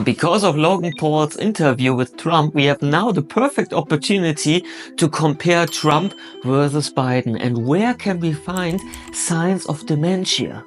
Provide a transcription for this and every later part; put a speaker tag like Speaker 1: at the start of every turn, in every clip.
Speaker 1: And because of Logan Paul's interview with Trump, we have now the perfect opportunity to compare Trump versus Biden. And where can we find signs of dementia?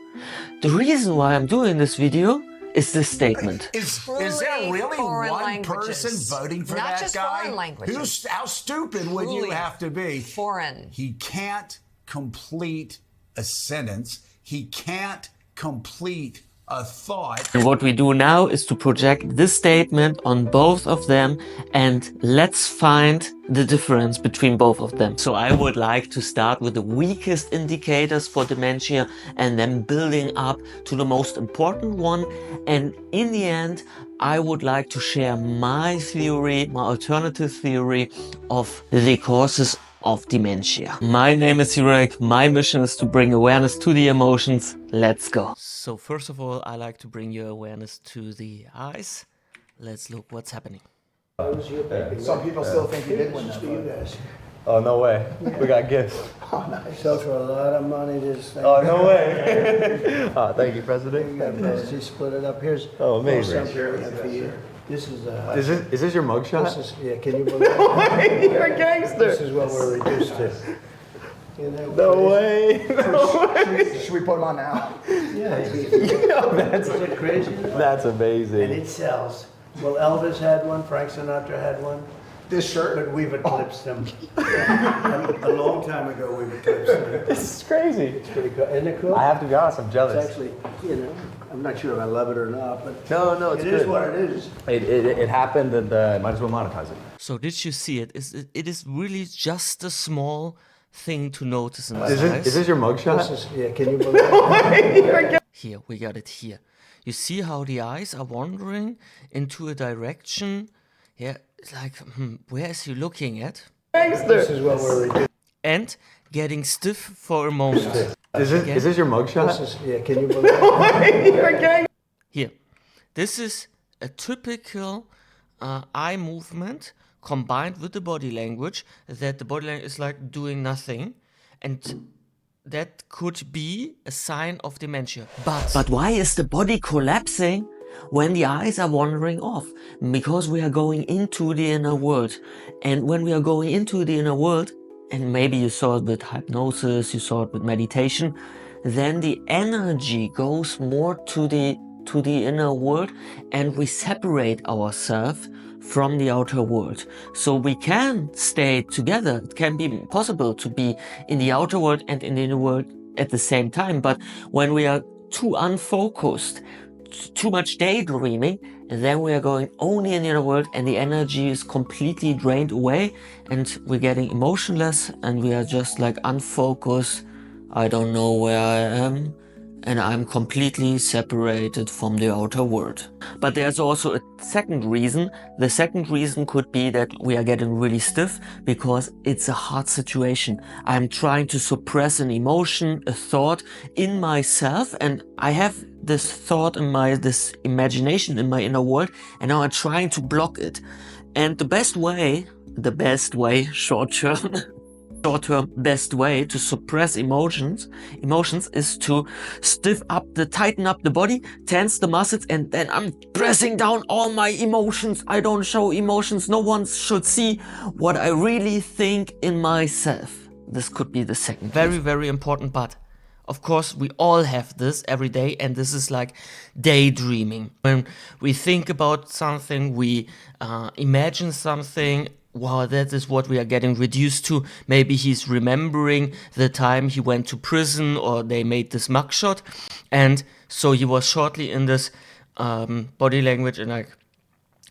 Speaker 1: The reason why I'm doing this video is this statement.
Speaker 2: Is there really one person voting for that
Speaker 3: just
Speaker 2: guy?
Speaker 3: foreign languages.
Speaker 2: How stupid would you have to be?
Speaker 3: Foreign.
Speaker 2: He can't complete a sentence. He can't complete a thought.
Speaker 1: And what we do now is to project this statement on both of them, and let's find the difference between both of them. So I would like to start with the weakest indicators for dementia and then building up to the most important one. And in the end, I would like to share my theory, my alternative theory of the causes of dementia. My name is Jurek. My mission is to bring awareness to the emotions. Let's go. So first of all, I like to bring your awareness to the eyes. Let's look what's happening.
Speaker 2: Some people still think he did win that vote.
Speaker 4: Oh, no way. We got gifts.
Speaker 5: Oh, nice. Sells for a lot of money, this thing.
Speaker 4: Oh, no way. Oh, thank you, President.
Speaker 5: She split it up. Here's
Speaker 4: amazing.
Speaker 5: For you. This is
Speaker 4: Is this your mugshot?
Speaker 5: this is, yeah, can you believe it?
Speaker 4: You're a gangster.
Speaker 5: This is what we're reduced to. Isn't that
Speaker 4: No
Speaker 5: crazy?
Speaker 4: way.
Speaker 2: Should we put him on now?
Speaker 5: Yeah,
Speaker 4: That's,
Speaker 5: is it crazy?
Speaker 4: that's
Speaker 5: And
Speaker 4: amazing.
Speaker 5: it sells. Well, Elvis had one, Frank Sinatra had one,
Speaker 2: This shirt?
Speaker 5: but we've eclipsed them. A long time ago, we've eclipsed them.
Speaker 4: This is crazy.
Speaker 5: It's pretty cool. Isn't it cool?
Speaker 4: I have to be honest, I'm
Speaker 5: It's
Speaker 4: jealous.
Speaker 5: actually, I'm not sure if I love it or not, but
Speaker 4: No, it's
Speaker 5: it
Speaker 4: good.
Speaker 5: is what it is.
Speaker 4: It happened, and I might as well monetize it.
Speaker 1: So did you see it? It is really just a small thing to notice in
Speaker 4: Is
Speaker 1: this.
Speaker 4: this your mugshot?
Speaker 5: This is, yeah, can you believe it?
Speaker 1: Here, we got it here. You see how the eyes are wandering into a direction? Yeah, it's like, where is he looking at?
Speaker 5: This is what we're reduced
Speaker 1: And getting stiff for a moment.
Speaker 4: Is this your mugshot?
Speaker 5: This is, yeah, can you believe it?
Speaker 1: Here, this is a typical eye movement combined with the body language, that the body language is like doing nothing, and that could be a sign of dementia. But why is the body collapsing when the eyes are wandering off? Because we are going into the inner world. And when we are going into the inner world, and maybe you saw it with hypnosis, you saw it with meditation, then the energy goes more to the inner world, and we separate ourselves from the outer world. So we can stay together. It can be possible to be in the outer world and in the inner world at the same time. But when we are too unfocused, too much daydreaming, then we are going only in the inner world, and the energy is completely drained away, and we're getting emotionless, and we are just like unfocused. I don't know where I am, and I'm completely separated from the outer world. But there's also a second reason. The second reason could be that we are getting really stiff because it's a hard situation. I'm trying to suppress an emotion, a thought in myself, and I have this thought in this imagination in my inner world, and now I'm trying to block it. And the best way, short-term best way to suppress emotions is to tighten up the body, tense the muscles, and then I'm pressing down all my emotions. I don't show emotions. No one should see what I really think in myself. This could be the second. Very, very important, but of course we all have this every day, and this is like daydreaming. When we think about something, we imagine something. Wow, that is what we are getting reduced to. Maybe he's remembering the time he went to prison, or they made this mugshot, and so he was shortly in this body language, and like,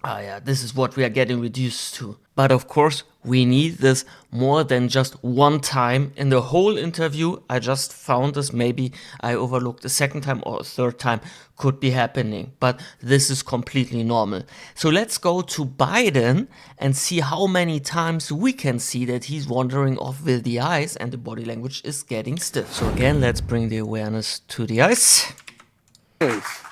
Speaker 1: yeah, this is what we are getting reduced to. But of course, we need this more than just one time in the whole interview. I just found this, maybe I overlooked a second time or a third time, could be happening. But this is completely normal. So let's go to Biden and see how many times we can see that he's wandering off with the eyes and the body language is getting stiff. So again, let's bring the awareness to the eyes.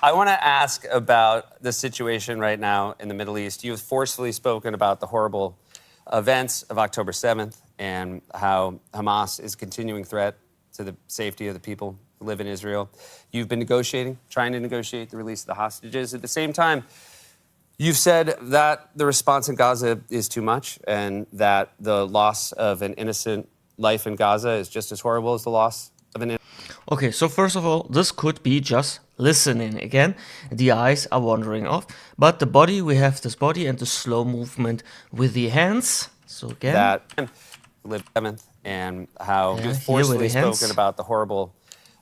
Speaker 6: I want to ask about the situation right now in the Middle East. You've forcefully spoken about the horrible events of October 7th and how Hamas is a continuing threat to the safety of the people who live in Israel. You've been trying to negotiate the release of the hostages. At the same time, You've said that the response in Gaza is too much and that the loss of an innocent life in Gaza is just as horrible as the loss of an
Speaker 1: Okay, so first of all, this could be just listening. Again, the eyes are wandering off, but the body, we have this body and the slow movement with the hands. So again,
Speaker 6: that lived 7th and how
Speaker 1: Yeah,
Speaker 6: you've
Speaker 1: here with
Speaker 6: forcefully
Speaker 1: the hands.
Speaker 6: spoken about the horrible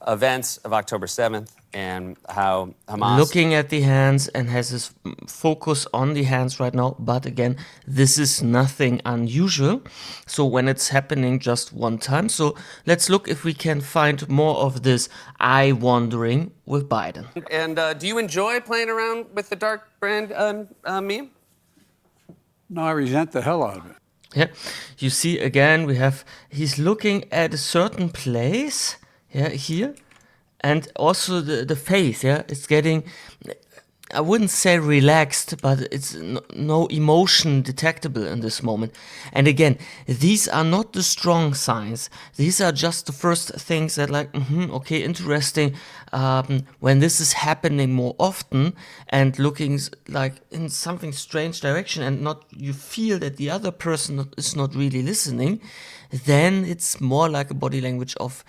Speaker 6: events of October 7th and how Hamas
Speaker 1: looking at the hands and has his focus on the hands right now. But again, this is nothing unusual. So when it's happening just one time. So let's look if we can find more of this eye wandering with Biden.
Speaker 6: And do you enjoy playing around with the dark brand meme?
Speaker 3: No, I resent the hell out of it.
Speaker 1: Yeah, you see again, he's looking at a certain place, yeah, here, and also the face, yeah, it's getting, I wouldn't say relaxed, but it's no emotion detectable in this moment. And again, these are not the strong signs. These are just the first things that like, okay, interesting. When this is happening more often and looking like in something strange direction and not, you feel that the other person is not really listening, then it's more like a body language of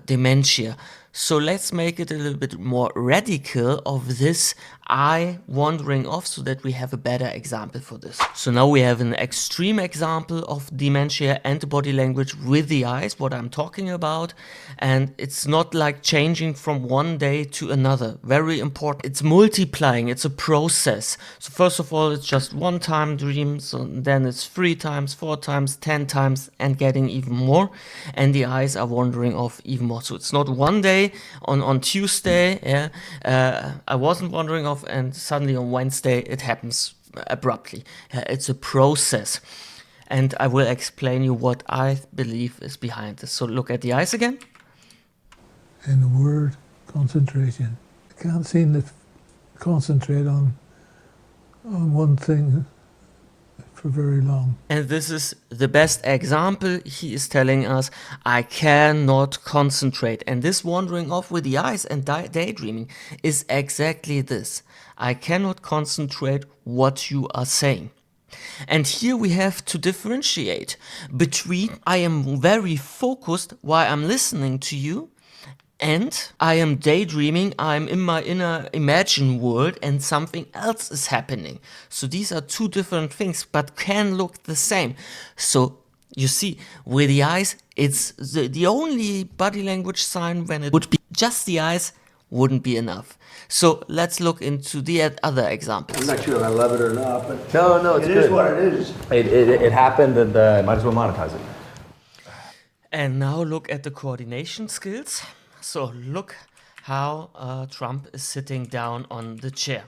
Speaker 1: dementia. So let's make it a little bit more radical of this eye wandering off so that we have a better example for this. So now we have an extreme example of dementia and the body language with the eyes, what I'm talking about. And it's not like changing from one day to another. Very important. It's multiplying. It's a process. So first of all, it's just one time dream. So then it's 3 times, 4 times, 10 times and getting even more. And the eyes are wandering off even more. So it's not one day on Tuesday. Yeah, I wasn't wandering off and suddenly on Wednesday it happens abruptly. It's a process. And I will explain you what I believe is behind this. So look at the eyes again.
Speaker 7: And the word concentration. I can't seem to concentrate on one thing for very long.
Speaker 1: And this is the best example. He is telling us, I cannot concentrate. And this wandering off with the eyes and daydreaming is exactly this. I cannot concentrate what you are saying. And here we have to differentiate between I am very focused while I'm listening to you and I am daydreaming, I'm in my inner imagine world and something else is happening. So these are two different things but can look the same. So you see, with the eyes, it's the only body language sign when it would be just the eyes wouldn't be enough. So let's look into the other examples.
Speaker 5: I'm not sure if I love it or not, but
Speaker 4: No, it's
Speaker 5: it
Speaker 4: good.
Speaker 5: is what it is.
Speaker 4: It happened, and I might as well monetize it.
Speaker 1: And now look at the coordination skills. So look how Trump is sitting down on the chair.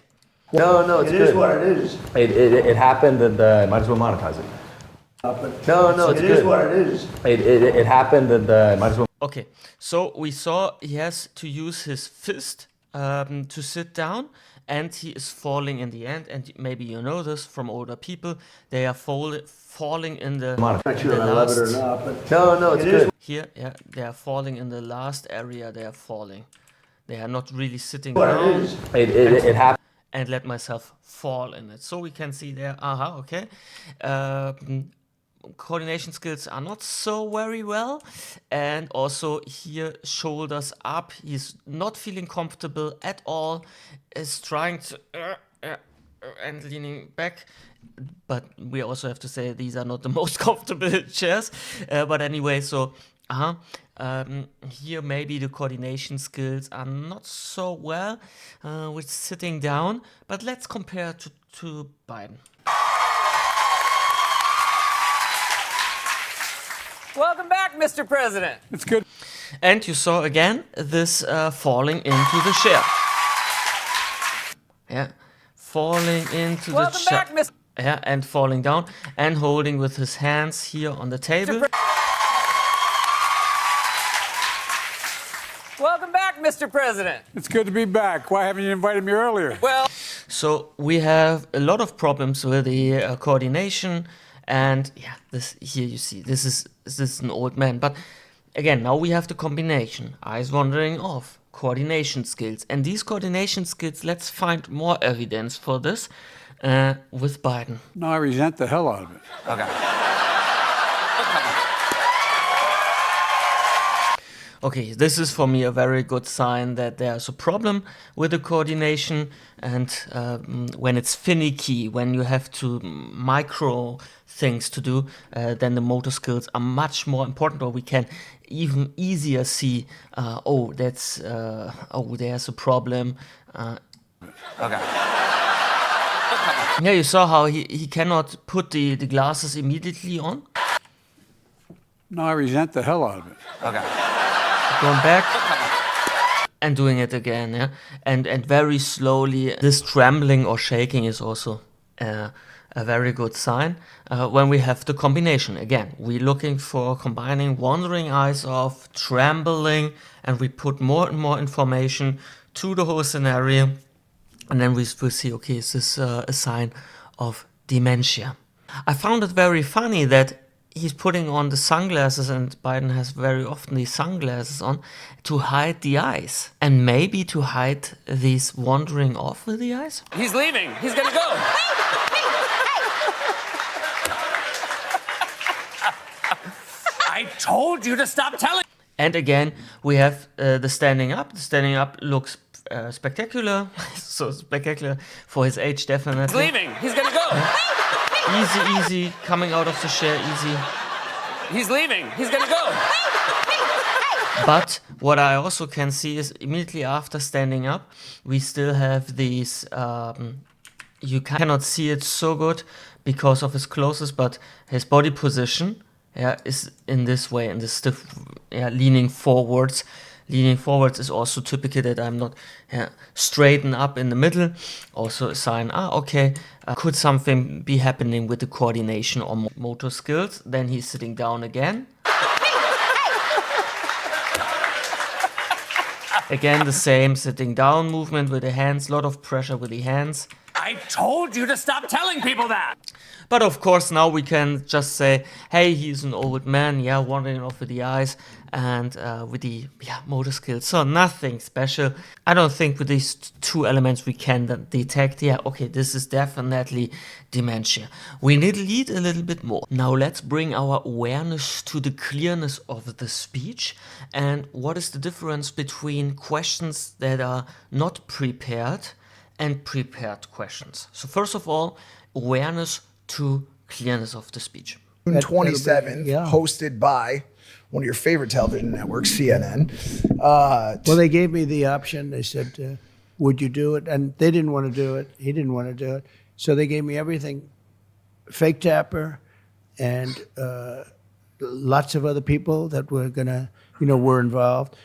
Speaker 4: No, it's
Speaker 5: It
Speaker 4: good.
Speaker 5: is what it is.
Speaker 4: It happened, and I might as well monetize it.
Speaker 5: But
Speaker 4: It's
Speaker 5: it is
Speaker 4: good.
Speaker 5: what it is.
Speaker 4: It happened, and I might as well.
Speaker 1: Okay, so we saw he has to use his fist to sit down and he is falling in the end. And maybe you know this from older people, they are falling in the,
Speaker 5: I'm not sure if I love it or not, but
Speaker 4: No, it's
Speaker 5: it is
Speaker 4: good.
Speaker 1: here, yeah, they are falling in the last area, they are falling. They are not really sitting
Speaker 5: what it
Speaker 1: down.
Speaker 5: is.
Speaker 4: It happened.
Speaker 1: And let myself fall in it. So we can see there, okay. Coordination skills are not so very well. And also here, shoulders up. He's not feeling comfortable at all. Is trying to, and leaning back. But we also have to say these are not the most comfortable chairs. But anyway, so, here maybe the coordination skills are not so well with sitting down. But let's compare to Biden.
Speaker 6: Welcome back, Mr. President.
Speaker 3: It's good.
Speaker 1: And you saw again this falling into the chair. Yeah, falling into
Speaker 6: Welcome
Speaker 1: the chair.
Speaker 6: back, Mr.
Speaker 1: Yeah, and falling down and holding with his hands here on the table.
Speaker 6: Welcome back, Mr. President.
Speaker 3: It's good to be back. Why haven't you invited me earlier?
Speaker 6: Well,
Speaker 1: So we have a lot of problems with the coordination. And yeah, this here you see, this is an old man. But again, now we have the combination. Eyes wandering off, coordination skills. And these coordination skills, let's find more evidence for this. with Biden.
Speaker 3: No, I resent the hell out of it.
Speaker 6: Okay.
Speaker 1: Okay, this is for me a very good sign that there's a problem with the coordination, and when it's finicky, when you have to micro things to do, then the motor skills are much more important, or we can even easier see, there's a problem.
Speaker 6: Okay.
Speaker 1: Yeah, you saw how he cannot put the glasses immediately on.
Speaker 3: No, I resent the hell out of it.
Speaker 6: Okay.
Speaker 1: Going back and doing it again, yeah, and very slowly. This trembling or shaking is also a very good sign. When we have the combination again, we're looking for combining wandering eyes of trembling, and we put more and more information to the whole scenario, and then we will see, okay, is this a sign of dementia? I found it very funny that he's putting on the sunglasses, and Biden has very often these sunglasses on to hide the eyes, and maybe to hide these wandering off with the eyes.
Speaker 6: He's leaving. He's gonna go. I told you to stop telling.
Speaker 1: And again, we have the standing up. The standing up looks spectacular, so spectacular for his age,
Speaker 6: He's
Speaker 1: definitely.
Speaker 6: leaving. He's gonna go.
Speaker 1: Easy, coming out of the chair, easy.
Speaker 6: He's leaving. He's gonna go.
Speaker 1: But what I also can see is immediately after standing up, we still have these, you cannot see it so good because of his clothes, but his body position is in this way, in this stiff, leaning forwards. Leaning forwards is also typical that I'm not straighten up in the middle. Also a sign, okay, could something be happening with the coordination or motor skills? Then he's sitting down again. Again, the same sitting down movement with the hands, lot of pressure with the hands.
Speaker 6: I told you to stop telling people that.
Speaker 1: But of course, now we can just say, hey, he's an old man, wandering off with the eyes and with the motor skills. So nothing special. I don't think with these two elements we can detect, okay, this is definitely dementia. We need a little bit more. Now let's bring our awareness to the clearness of the speech. And what is the difference between questions that are not prepared and prepared questions? So first of all, awareness to clearness of the speech.
Speaker 2: June 27th,
Speaker 8: Yeah.
Speaker 2: hosted by one of your favorite television networks, CNN.
Speaker 8: Well, they gave me the option. They said, would you do it? And they didn't want to do it. He didn't want to do it. So they gave me everything. Fake Tapper and lots of other people that were going to, were involved.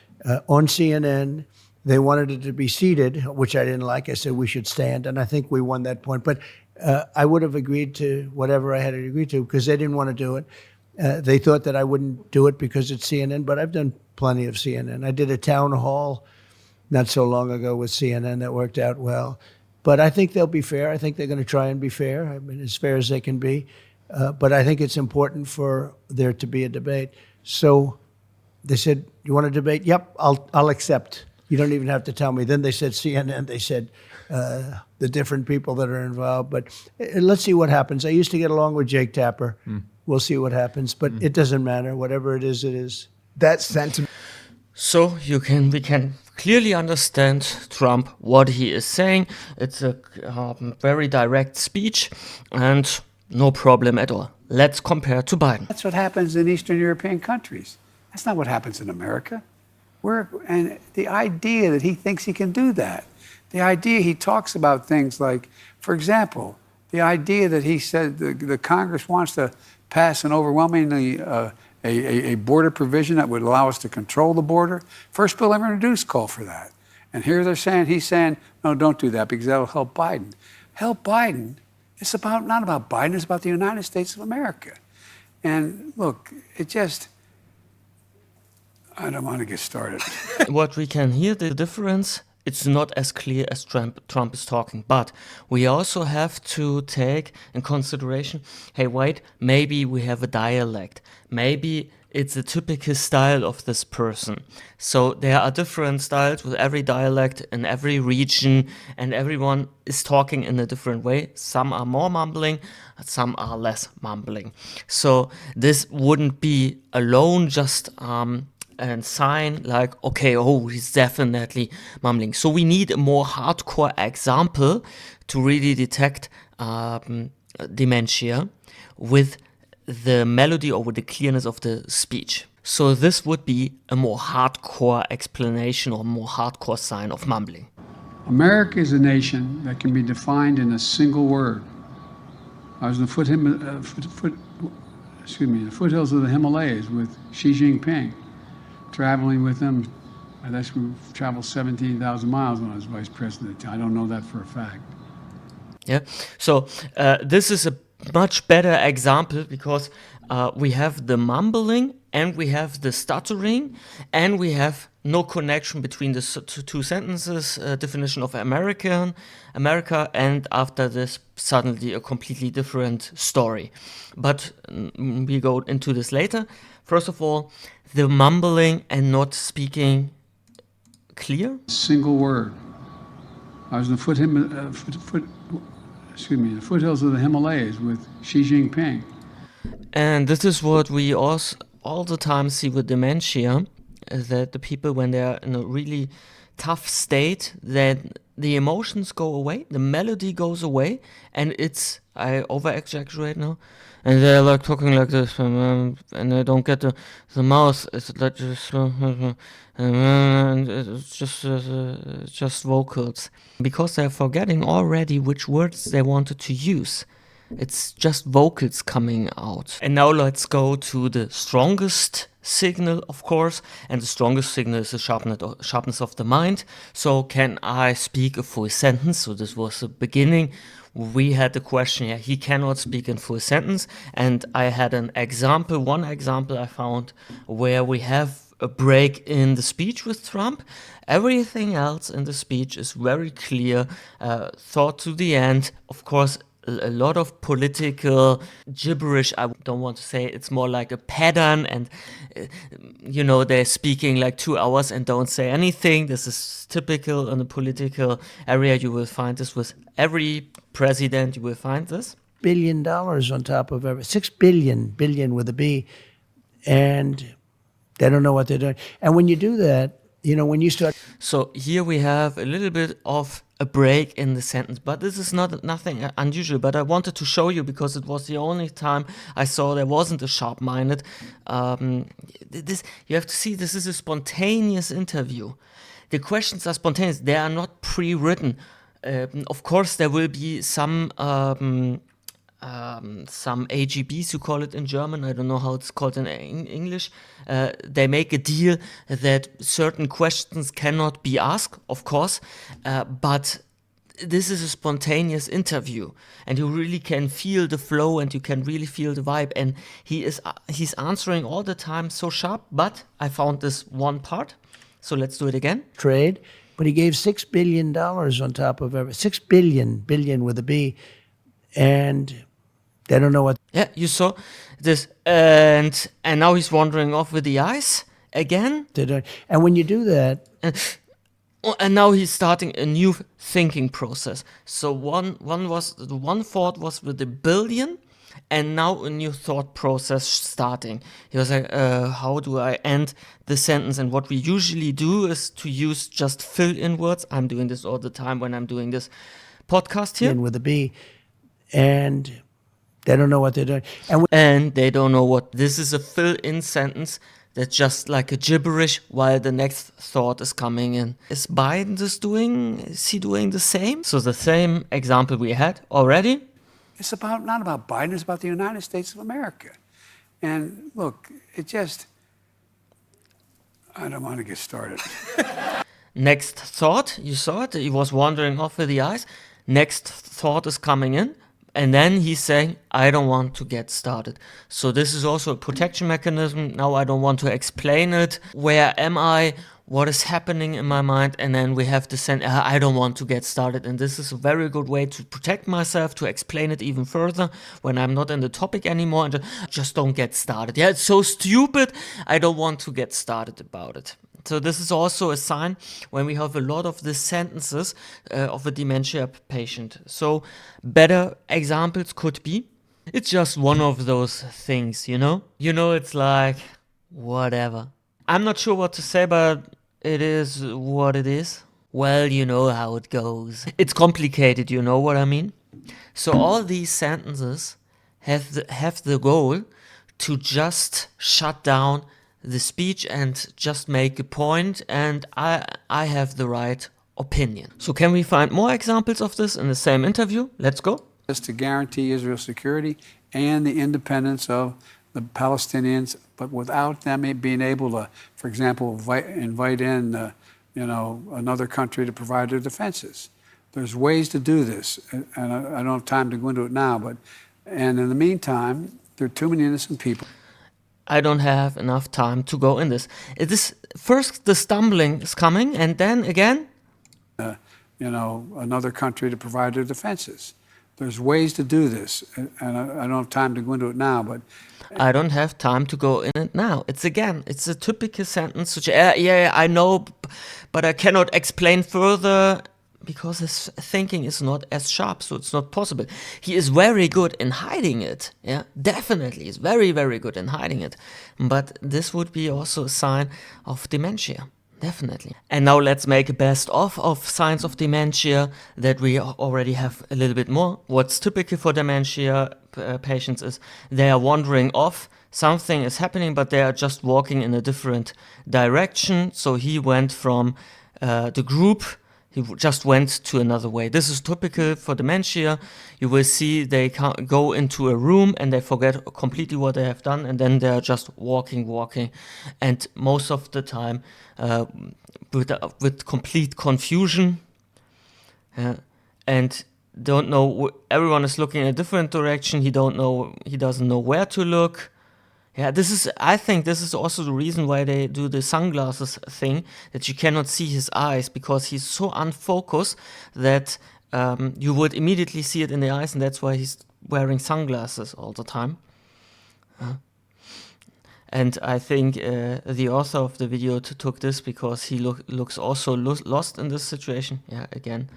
Speaker 8: On CNN, they wanted it to be seated, which I didn't like. I said we should stand, and I think we won that point. But I would have agreed to whatever I had to agree to because they didn't want to do it. They thought that I wouldn't do it because it's CNN, but I've done plenty of CNN. I did a town hall not so long ago with CNN that worked out well. But I think they'll be fair. I think they're going to try and be fair. I mean, as fair as they can be. But I think it's important for there to be a debate. So they said, you want to debate? Yep, I'll accept. You don't even have to tell me. Then they said CNN. They said the different people that are involved. But let's see what happens. I used to get along with Jake Tapper. We'll see what happens. But it doesn't matter. Whatever it is, it is.
Speaker 2: That sentiment.
Speaker 1: So we can clearly understand Trump, what he is saying. It's a very direct speech and no problem at all. Let's compare to Biden.
Speaker 3: That's what happens in Eastern European countries. That's not what happens in America. And the idea that he thinks he can do that, the idea he talks about things like, for example, the idea that he said the Congress wants to pass an overwhelmingly a border provision that would allow us to control the border. First bill ever introduced called for that. And here he's saying, no, don't do that because that'll help Biden. Help Biden? It's not about Biden, it's about the United States of America. And look, I don't want to get started.
Speaker 1: What we can hear, the difference, it's not as clear as Trump is talking. But we also have to take in consideration, hey, wait, maybe we have a dialect. Maybe it's a typical style of this person. So there are different styles with every dialect in every region, and everyone is talking in a different way. Some are more mumbling, some are less mumbling. So this wouldn't be alone just a sign like, okay, oh, he's definitely mumbling. So we need a more hardcore example to really detect dementia with the melody or with the clearness of the speech. So this would be a more hardcore explanation or more hardcore sign of mumbling.
Speaker 3: America is a nation that can be defined in a single word. I was in the foothills of the Himalayas with Xi Jinping, traveling with him. I guess we traveled 17,000 miles when I was vice president. I don't know that for a fact.
Speaker 1: Yeah. So this is a much better example because we have the mumbling and we have the stuttering and we have no connection between the two sentences, definition of America, and after this suddenly a completely different story. But we go into this later. First of all, the mumbling and not speaking clear.
Speaker 3: Single word. I was in the foothills of the Himalayas with Xi Jinping.
Speaker 1: And this is what we also all the time see with dementia, that the people, when they're in a really tough state, that the emotions go away, the melody goes away, and it's, I over-exaggerate now, and they're like talking like this, and they don't get the mouth, it's like just vocals. Because they're forgetting already which words they wanted to use. It's just vocals coming out. And now let's go to the strongest signal, of course. And the strongest signal is the sharpness of the mind. So can I speak a full sentence? So this was the beginning. We had the question, yeah, he cannot speak in full sentence. And I had one example I found where we have a break in the speech with Trump. Everything else in the speech is very clear, thought to the end. Of course, a lot of political gibberish. I don't want to say it's more like a pattern, and they're speaking like 2 hours and don't say anything. This is typical in the political area. You will find this with every president. You will find this.
Speaker 8: $1 billion on top of every 6 billion with a B, and they don't know what they're doing. And when you do that, when you start.
Speaker 1: So here we have a little bit of a break in the sentence, but this is nothing unusual. But I wanted to show you because it was the only time I saw there wasn't a sharp-minded. This you have to see. This is a spontaneous interview. The questions are spontaneous. They are not pre-written. Of course, there will be some AGBs, you call it in German. I don't know how it's called in English. They make a deal that certain questions cannot be asked, of course, but this is a spontaneous interview, and you really can feel the flow, and you can really feel the vibe. And he's answering all the time so sharp. But I found this one part, so let's do it again.
Speaker 8: Trade, but he gave $6 billion on top of every 6 billion with a B, and they don't know what.
Speaker 1: Yeah, you saw this, and now he's wandering off with the eyes again.
Speaker 8: They're doing. And when you do that,
Speaker 1: and now he's starting a new thinking process. So one thought was with the billion, and now a new thought process starting. He was like, how do I end the sentence? And what we usually do is to use just fill-in words. I'm doing this all the time when I'm doing this podcast here.
Speaker 8: With a B, and they don't know what they're doing.
Speaker 1: And they don't know what. This is a fill-in sentence that's just like a gibberish while the next thought is coming in. Is Biden is he doing the same? So the same example we had already.
Speaker 3: It's not about Biden, it's about the United States of America. And look, I don't want to get started.
Speaker 1: Next thought, you saw it, he was wandering off with the eyes. Next thought is coming in. And then he's saying, I don't want to get started. So this is also a protection mechanism. Now I don't want to explain it. Where am I? what is happening in my mind, and then we have to send, I don't want to get started. And this is a very good way to protect myself, to explain it even further when I'm not in the topic anymore, and just don't get started. Yeah, it's so stupid, I don't want to get started about it. So this is also a sign when we have a lot of these sentences of a dementia patient. So better examples could be, it's just one of those things, you know? You know, it's like, whatever. I'm not sure what to say, but it is what it is. Well, you know how it goes. It's complicated, you know what I mean? So all these sentences have the goal to just shut down the speech and just make a point, and I have the right opinion. So can we find more examples of this in the same interview? Let's go.
Speaker 3: To guarantee Israel's security and the independence of the Palestinians, but without them being able to, for example, invite in, another country to provide their defenses. There's ways to do this, and I don't have time to go into it now, and in the meantime, there are too many innocent people.
Speaker 1: I don't have enough time to go in this. It is first the stumbling is coming, and then again,
Speaker 3: another country to provide their defenses. There's ways to do this, and I don't have time to go into it now, but
Speaker 1: I don't have time to go in it now. It's a typical sentence which, yeah, I know, but I cannot explain further because his thinking is not as sharp, so it's not possible. He is very good in hiding it, yeah, definitely. He's very, very good in hiding it. But this would be also a sign of dementia. Definitely. And now let's make a best of signs of dementia that we already have a little bit more. What's typical for dementia patients is they are wandering off. Something is happening, but they are just walking in a different direction. So he went from the group, he just went to another way. This is typical for dementia. You will see they go into a room and they forget completely what they have done, and then they're just walking, and most of the time with complete confusion, and don't know. Everyone is looking in a different direction. He doesn't know where to look. Yeah, I think this is also the reason why they do the sunglasses thing, that you cannot see his eyes, because he's so unfocused that you would immediately see it in the eyes, and that's why he's wearing sunglasses all the time. And I think the author of the video took this because he looks also lost in this situation. Yeah, again,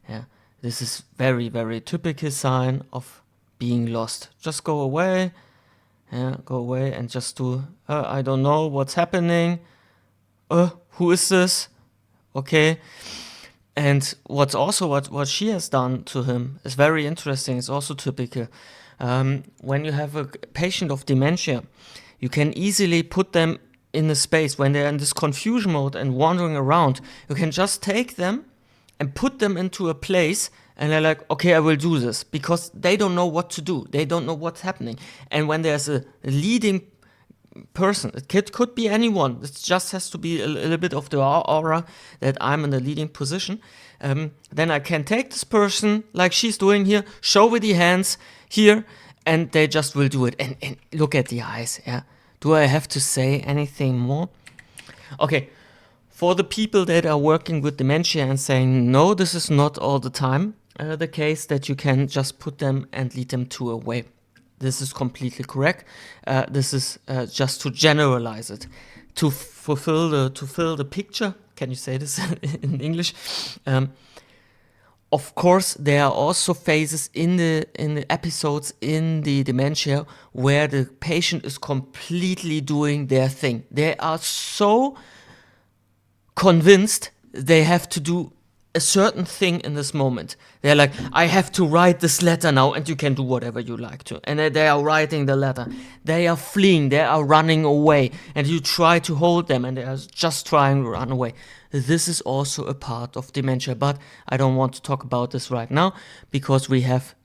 Speaker 1: yeah, this is very, very typical sign of being lost. Just go away. Yeah, go away and just do, I don't know what's happening. Who is this? Okay. And what she has done to him is very interesting. It's also typical. When you have a patient of dementia, you can easily put them in a space when they're in this confusion mode and wandering around. You can just take them and put them into a place, and they're like, okay, I will do this, because they don't know what to do. They don't know what's happening. And when there's a leading person, it could be anyone. It just has to be a little bit of the aura that I'm in a leading position. Then I can take this person, like she's doing here, show with the hands here, and they just will do it. And look at the eyes. Yeah. Do I have to say anything more? Okay. For the people that are working with dementia and saying, no, this is not all the time the case, that you can just put them and lead them to a way. This is completely correct. This is just to generalize it, to fill the picture. Can you say this in English? Of course, there are also phases in the episodes in the dementia where the patient is completely doing their thing. They are so convinced they have to do a certain thing in this moment. They're like, I have to write this letter now, and you can do whatever you like to. And they are writing the letter. They are fleeing. They are running away. And you try to hold them, and they are just trying to run away. This is also a part of dementia, but I don't want to talk about this right now because we have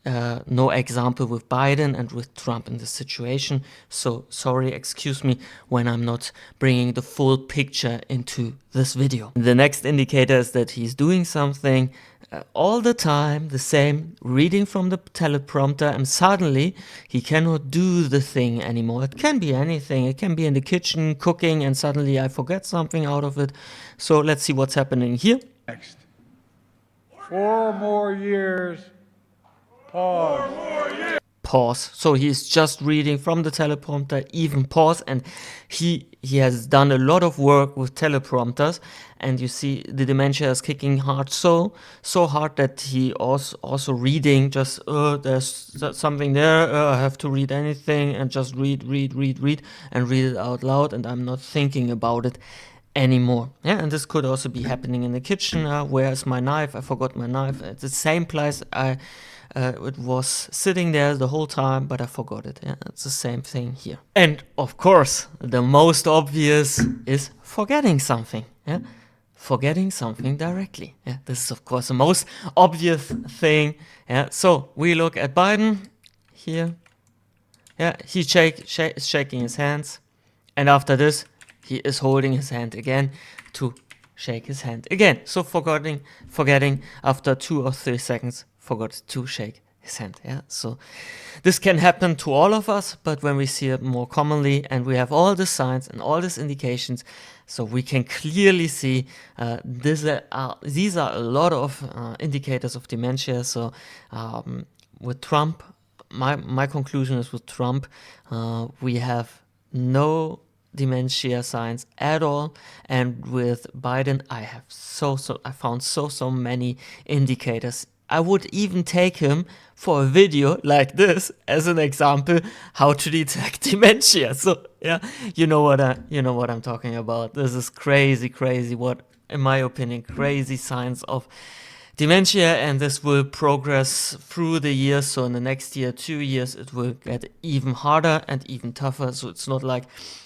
Speaker 1: no example with Biden and with Trump in this situation. So sorry, excuse me when I'm not bringing the full picture into this video. The next indicator is that he's doing something all the time the same, reading from the teleprompter, and suddenly he cannot do the thing anymore. It can be anything. It can be in the kitchen cooking and suddenly I forget something out of it. So let's see what's happening here.
Speaker 3: Next. 4 more years. Pause.
Speaker 1: Pause. So he's just reading from the teleprompter, even pause, and he has done a lot of work with teleprompters, and you see the dementia is kicking hard, so hard that he also reading just there's something there, I have to read anything, and just read and read it out loud, and I'm not thinking about it anymore. Yeah, and this could also be happening in the kitchen. Where's my knife? I forgot my knife. It's the same place it was sitting there the whole time, but I forgot it. Yeah, it's the same thing here. And of course, the most obvious is forgetting something. Yeah, forgetting something directly. Yeah, this is of course the most obvious thing. Yeah, so we look at Biden here. Yeah, he is shaking his hands, and after this, he is holding his hand again to shake his hand again. So forgetting after 2 or 3 seconds, forgot to shake his hand. Yeah, so this can happen to all of us, but when we see it more commonly and we have all the signs and all these indications, so we can clearly see these are a lot of indicators of dementia. So with Trump, my conclusion is with Trump, we have no dementia signs at all, and with Biden I found so many indicators. I would even take him for a video like this as an example how to detect dementia. So yeah, you know what I'm talking about. This is crazy what, in my opinion, crazy signs of dementia, and this will progress through the years. So in the next year, 2 years, it will get even harder and even tougher. So it's not like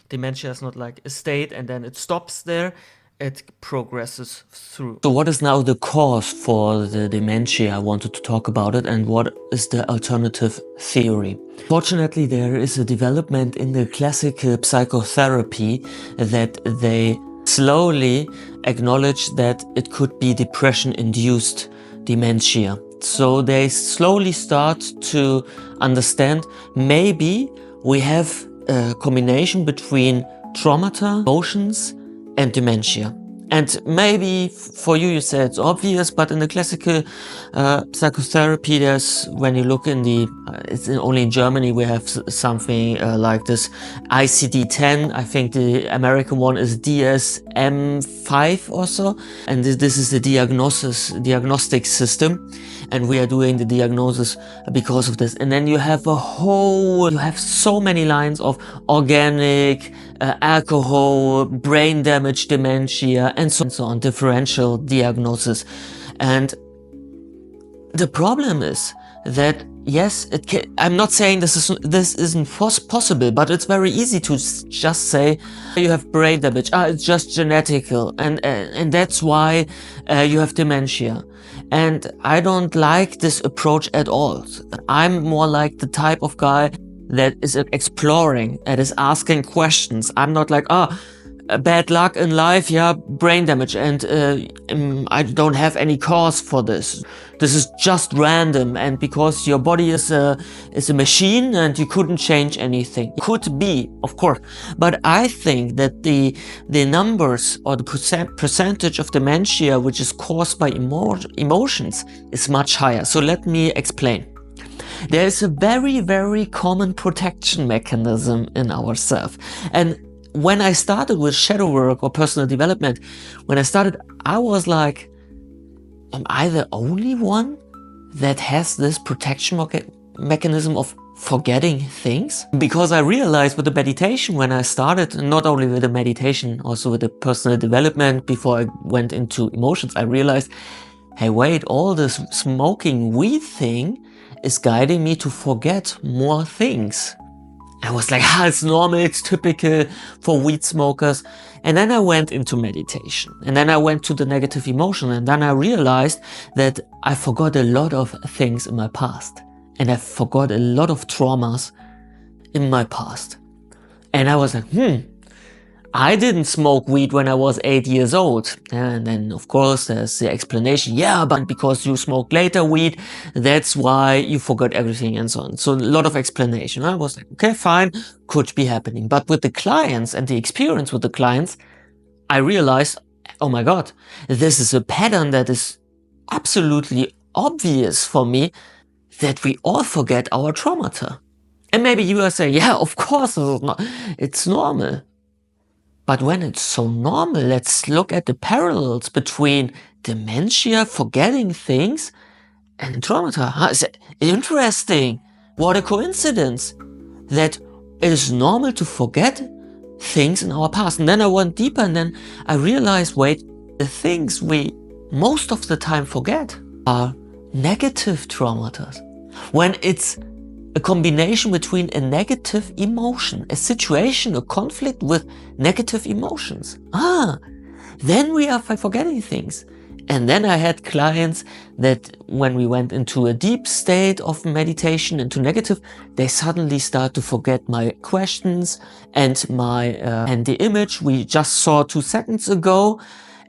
Speaker 1: dementia is not like a state and then it stops there. It progresses through. So what is now the cause for the dementia? I wanted to talk about it, and what is the alternative theory? Fortunately, there is a development in the classical psychotherapy that they slowly acknowledge that it could be depression-induced dementia. So they slowly start to understand maybe we have a combination between traumata, emotions, and dementia. And maybe for you say it's obvious, but in the classical psychotherapy, there's, when you look in the, only in Germany we have something like this ICD-10. I think the American one is DSM-5 or so. And this is the diagnostic system. And we are doing the diagnosis because of this. And then you have you have so many lines of organic, alcohol, brain damage, dementia, and so on, differential diagnosis. And the problem is that, yes, I'm not saying this isn't possible, but it's very easy to just say you have brain damage, it's just genetical, and that's why you have dementia. And I don't like this approach at all. I'm more like the type of guy that is exploring, that is asking questions. I'm not like, bad luck in life, yeah, brain damage, and I don't have any cause for this. This is just random, and because your body is a machine and you couldn't change anything. Could be, of course, but I think that the numbers or the percentage of dementia which is caused by emotions is much higher. So let me explain. There is a very common protection mechanism in ourselves, and when I started with shadow work or personal development, I was like, am I the only one that has this protection mechanism of forgetting things? Because I realized with the meditation, when I started, not only with the meditation, also with the personal development, before I went into emotions, I realized, hey, wait, all this smoking weed thing is guiding me to forget more things. I was like, it's normal, it's typical for weed smokers. And then I went into meditation, and then I went to the negative emotion, and then I realized that I forgot a lot of things in my past, and I forgot a lot of traumas in my past. And I was like, I didn't smoke weed when I was 8 years old. And then, of course, there's the explanation. Yeah, but because you smoked later weed, that's why you forgot everything and so on. So a lot of explanation. I was like, okay, fine, could be happening. But with the clients and the experience with the clients, I realized, oh my God, this is a pattern that is absolutely obvious for me, that we all forget our traumata. And maybe you are saying, yeah, of course, it's normal. But when it's so normal, let's look at the parallels between dementia, forgetting things, and traumata. Is it interesting? What a coincidence that it is normal to forget things in our past. And then I went deeper and then I realized, wait, the things we most of the time forget are negative traumata. When it's a combination between a negative emotion, a situation, a conflict with negative emotions. Then we are forgetting things. And then I had clients that when we went into a deep state of meditation, into negative, they suddenly start to forget my questions and and the image we just saw 2 seconds ago.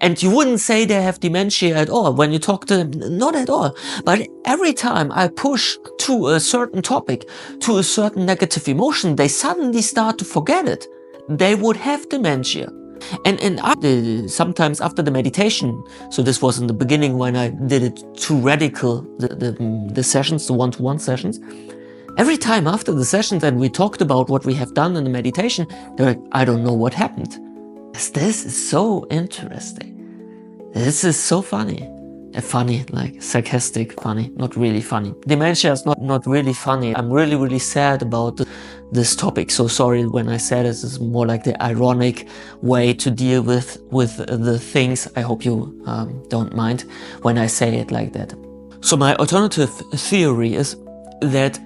Speaker 1: And you wouldn't say they have dementia at all when you talk to them, not at all. But every time I push to a certain topic, to a certain negative emotion, they suddenly start to forget it. They would have dementia. And sometimes after the meditation, so this was in the beginning when I did it too radical, the sessions, the one-to-one sessions, every time after the sessions and we talked about what we have done in the meditation, they're like, I don't know what happened. This is so interesting. This is so funny. Funny, like sarcastic funny, not really funny. Dementia is not really funny. I'm really, really sad about this topic. So sorry when I said this is more like the ironic way to deal with the things. I hope you don't mind when I say it like that. So my alternative theory is that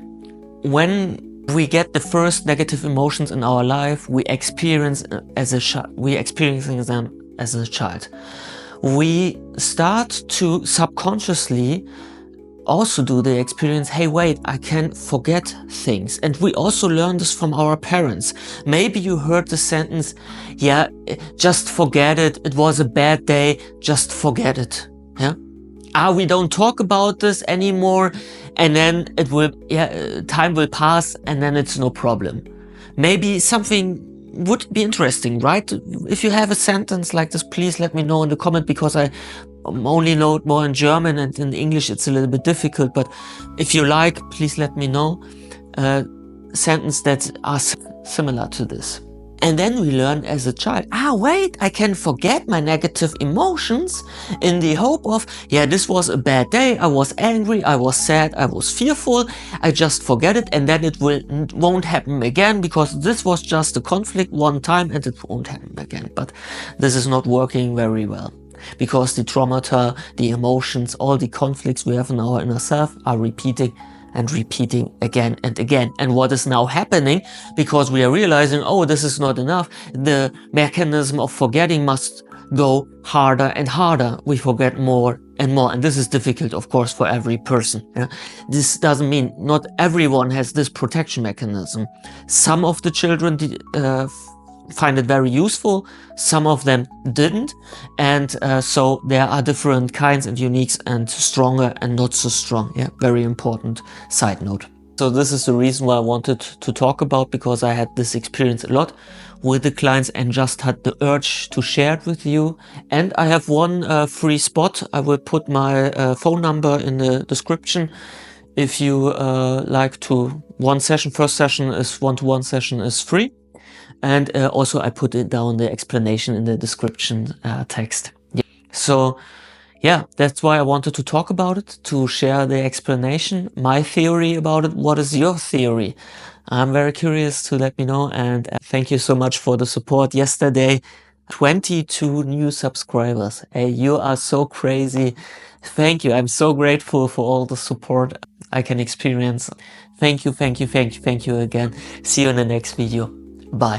Speaker 1: when we get the first negative emotions in our life, we experience them as a child. We start to subconsciously also do the experience, hey, wait, I can forget things. And we also learn this from our parents. Maybe you heard the sentence, yeah, just forget it. It was a bad day. Just forget it. Yeah. We don't talk about this anymore. And then it will, time will pass and then it's no problem. Maybe something would be interesting, right? If you have a sentence like this, please let me know in the comment, because I only know it more in German and in English it's a little bit difficult. But if you like, please let me know sentences that are similar to this. And then we learn as a child, wait, I can forget my negative emotions in the hope of, yeah, this was a bad day. I was angry. I was sad. I was fearful. I just forget it. And then it won't happen again, because this was just a conflict one time and it won't happen again. But this is not working very well, because the traumata, the emotions, all the conflicts we have in our inner self are repeating and repeating again and again. And what is now happening, because we are realizing, oh, this is not enough, the mechanism of forgetting must go harder and harder. We forget more and more. And this is difficult, of course, for every person. Yeah? This doesn't mean not everyone has this protection mechanism. Some of the children find it very useful, some of them didn't, and so there are different kinds and uniques, and stronger and not so strong. Yeah, very important side note. So this is the reason why I wanted to talk about, because I had this experience a lot with the clients and just had the urge to share it with you. And I have one free spot. I will put my phone number in the description. If you like to, first session is one-to-one session is free. And also I put it down, the explanation in the description text. Yeah. So yeah, that's why I wanted to talk about it, to share the explanation, my theory about it. What is your theory? I'm very curious to let me know. And thank you so much for the support yesterday. 22 new subscribers. Hey, you are so crazy. Thank you. I'm so grateful for all the support I can experience. Thank you, thank you, thank you, thank you again. See you in the next video. Bye.